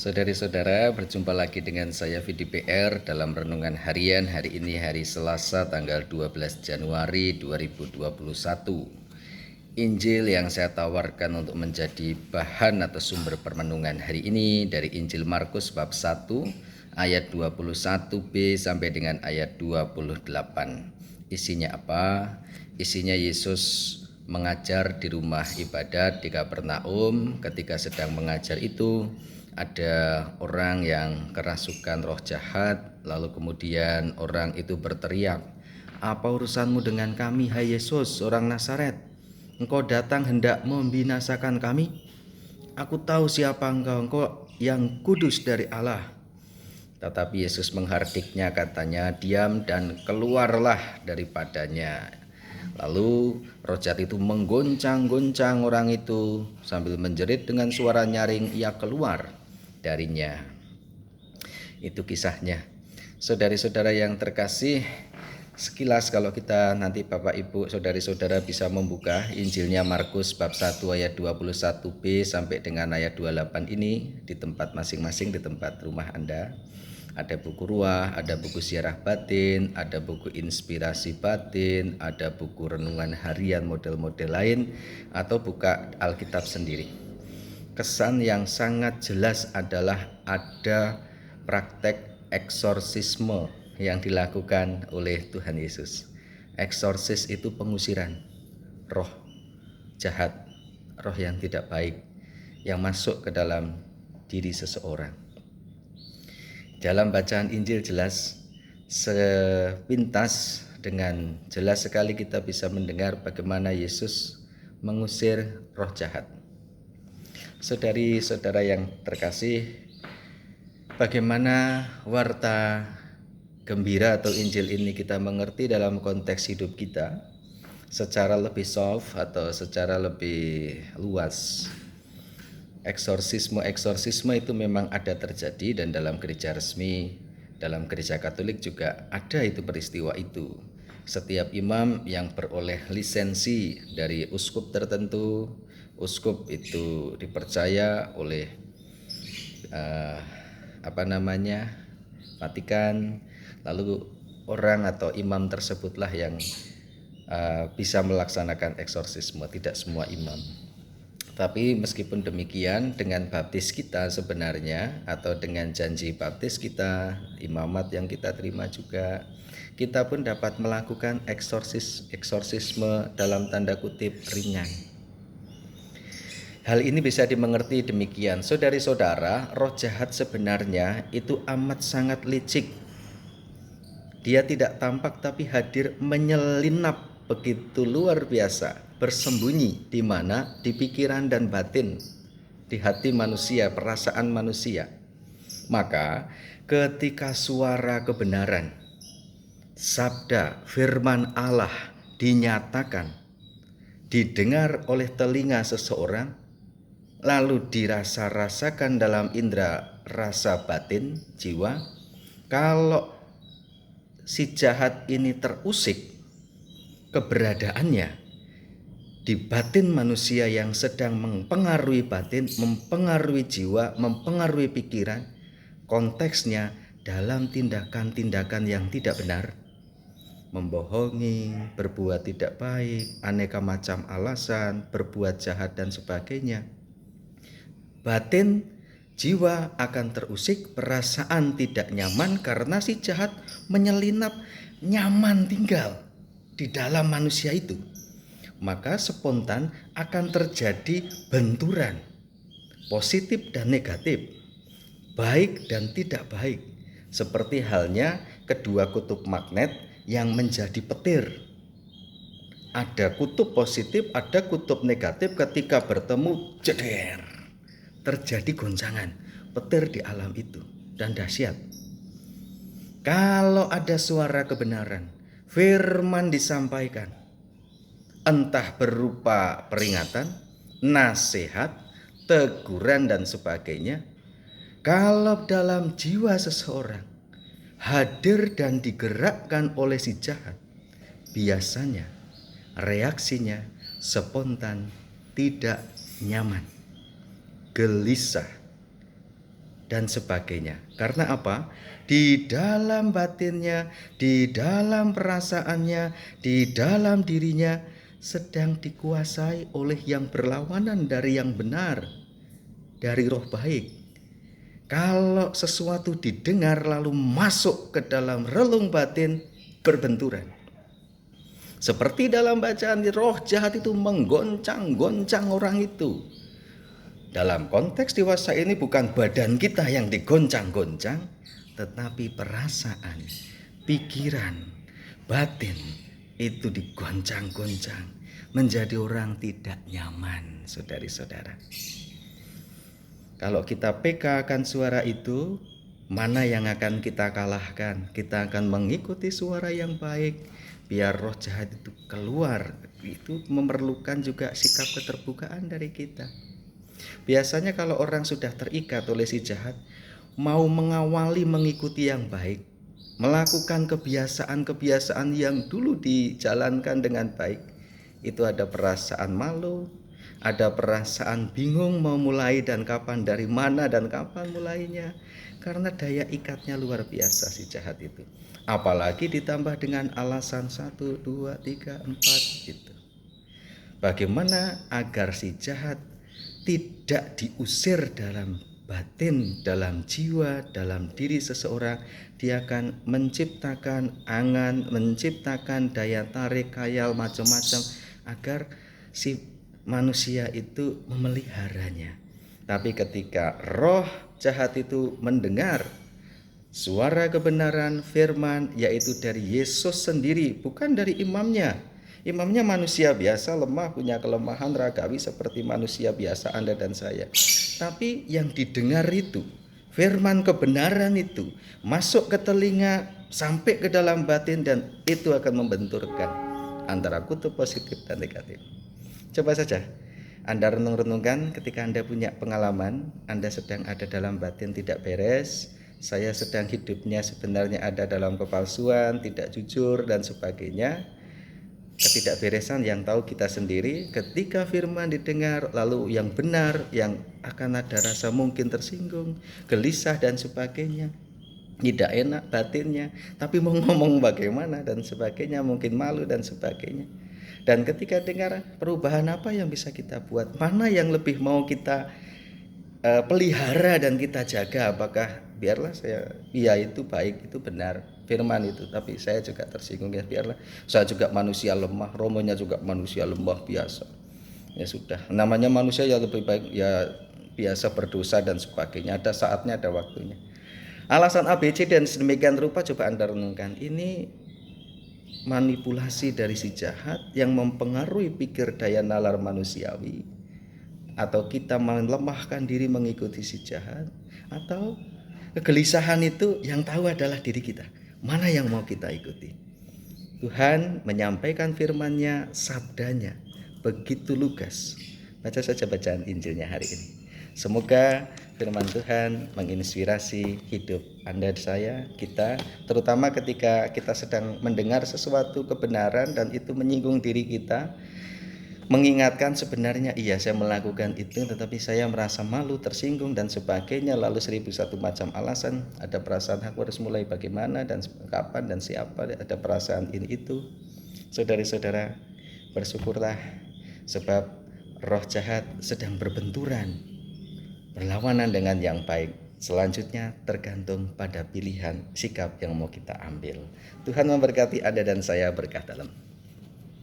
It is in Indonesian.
Saudari-saudara, berjumpa lagi dengan saya Vidi PR dalam renungan harian hari ini, hari Selasa tanggal 12 Januari 2021. Injil yang saya tawarkan untuk menjadi bahan atau sumber permenungan hari ini dari Injil Markus bab 1 ayat 21b sampai dengan ayat 28. Isinya apa? Isinya Yesus mengajar di rumah ibadat di Kapernaum. Ketika sedang mengajar itu, ada orang yang kerasukan roh jahat, lalu kemudian orang itu berteriak, "Apa urusanmu dengan kami, hai Yesus, orang Nazaret? Engkau datang hendak membinasakan kami? Aku tahu siapa engkau yang kudus dari Allah." Tetapi Yesus menghardiknya, katanya, "Diam dan keluarlah daripadanya." Lalu roh jahat itu menggoncang-goncang orang itu sambil menjerit dengan suara nyaring, ia keluar darinya. Itu kisahnya. Saudari-saudara yang terkasih, sekilas kalau kita nanti Bapak Ibu saudari-saudara bisa membuka Injilnya Markus bab 1 ayat 21b sampai dengan ayat 28 ini di tempat masing-masing, di tempat rumah Anda. Ada buku ruah, ada buku siarah batin, ada buku inspirasi batin, ada buku renungan harian model-model lain, atau buka Alkitab sendiri. Kesan yang sangat jelas adalah ada praktek eksorsisme yang dilakukan oleh Tuhan Yesus. Eksorsis itu pengusiran roh jahat, roh yang tidak baik yang masuk ke dalam diri seseorang. Dalam bacaan Injil jelas, sepintas dengan jelas sekali kita bisa mendengar bagaimana Yesus mengusir roh jahat. Saudari-saudara yang terkasih, bagaimana warta gembira atau Injil ini kita mengerti dalam konteks hidup kita secara lebih soft atau secara lebih luas. Eksorsisme itu memang ada terjadi, dan dalam gereja resmi, dalam gereja Katolik juga ada itu peristiwa itu. Setiap imam yang beroleh lisensi dari uskup tertentu, uskup itu dipercaya oleh Vatikan, lalu orang atau imam tersebutlah yang bisa melaksanakan eksorsisme. Tidak semua imam. Tapi meskipun demikian, dengan baptis kita sebenarnya, atau dengan janji baptis kita, imamat yang kita terima juga, kita pun dapat melakukan eksorsisme dalam tanda kutip ringan. Hal ini bisa dimengerti demikian, saudari-saudara, roh jahat sebenarnya itu amat sangat licik. Dia tidak tampak tapi hadir menyelinap begitu luar biasa, bersembunyi di mana? Di pikiran dan batin, di hati manusia, perasaan manusia. Maka ketika suara kebenaran, sabda firman Allah dinyatakan, didengar oleh telinga seseorang, lalu dirasa-rasakan dalam indera rasa batin jiwa, kalau si jahat ini terusik keberadaannya di batin manusia yang sedang mempengaruhi batin, mempengaruhi jiwa, mempengaruhi pikiran, konteksnya dalam tindakan-tindakan yang tidak benar, membohongi, berbuat tidak baik, aneka macam alasan, berbuat jahat dan sebagainya. Batin jiwa akan terusik, perasaan tidak nyaman karena si jahat menyelinap, nyaman tinggal di dalam manusia itu. Maka spontan akan terjadi benturan positif dan negatif, baik dan tidak baik, seperti halnya kedua kutub magnet yang menjadi petir. Ada kutub positif, ada kutub negatif, ketika bertemu jeder, terjadi goncangan, petir di alam itu, dan dahsyat. Kalau ada suara kebenaran, firman disampaikan, entah berupa peringatan, nasihat, teguran dan sebagainya, kalau dalam jiwa seseorang hadir dan digerakkan oleh si jahat, biasanya reaksinya spontan, tidak nyaman, gelisah, dan sebagainya. Karena apa? Di dalam batinnya, di dalam perasaannya, di dalam dirinya sedang dikuasai oleh yang berlawanan dari yang benar, dari roh baik. Kalau sesuatu didengar lalu masuk ke dalam relung batin, berbenturan. Seperti dalam bacaan, roh jahat itu menggoncang-goncang orang itu. Dalam konteks dewasa ini bukan badan kita yang digoncang-goncang, tetapi perasaan, pikiran, batin itu digoncang-goncang, menjadi orang tidak nyaman, saudari-saudara. Kalau kita PK akan suara itu, mana yang akan kita kalahkan? Kita akan mengikuti suara yang baik, biar roh jahat itu keluar. Itu memerlukan juga sikap keterbukaan dari kita. Biasanya kalau orang sudah terikat oleh si jahat, mau mengawali mengikuti yang baik, melakukan kebiasaan-kebiasaan yang dulu dijalankan dengan baik, itu ada perasaan malu, ada perasaan bingung mau mulai dan kapan, dari mana dan kapan mulainya, karena daya ikatnya luar biasa si jahat itu. Apalagi ditambah dengan alasan 1, 2, 3, 4 gitu. Bagaimana agar si jahat tidak diusir dalam batin, dalam jiwa, dalam diri seseorang? Dia akan menciptakan angan, menciptakan daya tarik, khayal, macam-macam agar si manusia itu memeliharanya. Tapi ketika roh jahat itu mendengar suara kebenaran firman, yaitu dari Yesus sendiri, bukan dari imamnya. Imamnya manusia biasa, lemah, punya kelemahan ragawi seperti manusia biasa Anda dan saya. Tapi yang didengar itu, firman kebenaran itu masuk ke telinga, sampai ke dalam batin, dan itu akan membenturkan antara kutub positif dan negatif. Coba saja Anda renung-renungkan ketika Anda punya pengalaman, Anda sedang ada dalam batin tidak beres, saya sedang hidupnya sebenarnya ada dalam kepalsuan, tidak jujur dan sebagainya. Ketidakberesan yang tahu kita sendiri. Ketika firman didengar lalu yang benar, yang akan ada rasa mungkin tersinggung, gelisah dan sebagainya, tidak enak batinnya, tapi mau ngomong bagaimana dan sebagainya, mungkin malu dan sebagainya. Dan ketika dengar, perubahan apa yang bisa kita buat? Mana yang lebih mau kita pelihara dan kita jaga? Apakah biarlah itu baik, itu benar firman itu, tapi saya juga tersinggung, ya biarlah, saya juga manusia lemah, romonya juga manusia lemah biasa, ya sudah, namanya manusia ya lebih baik ya biasa berdosa dan sebagainya, ada saatnya, ada waktunya. Alasan ABC dan sedemikian rupa coba Anda renungkan. Ini manipulasi dari si jahat yang mempengaruhi pikir daya nalar manusiawi, atau kita melemahkan diri mengikuti si jahat, atau kegelisahan itu yang tahu adalah diri kita. Mana yang mau kita ikuti? Tuhan menyampaikan firman-Nya, sabdanya begitu lugas. Baca saja bacaan Injilnya hari ini. Semoga firman Tuhan menginspirasi hidup Anda, saya, kita, terutama ketika kita sedang mendengar sesuatu kebenaran dan itu menyinggung diri kita, mengingatkan sebenarnya iya saya melakukan itu, tetapi saya merasa malu, tersinggung dan sebagainya, lalu 1001 macam alasan, ada perasaan aku harus mulai bagaimana dan kapan dan siapa, ada perasaan ini itu. Saudari-saudara, bersyukurlah sebab roh jahat sedang berbenturan, berlawanan dengan yang baik. Selanjutnya tergantung pada pilihan sikap yang mau kita ambil. Tuhan memberkati Anda dan saya, berkah dalam.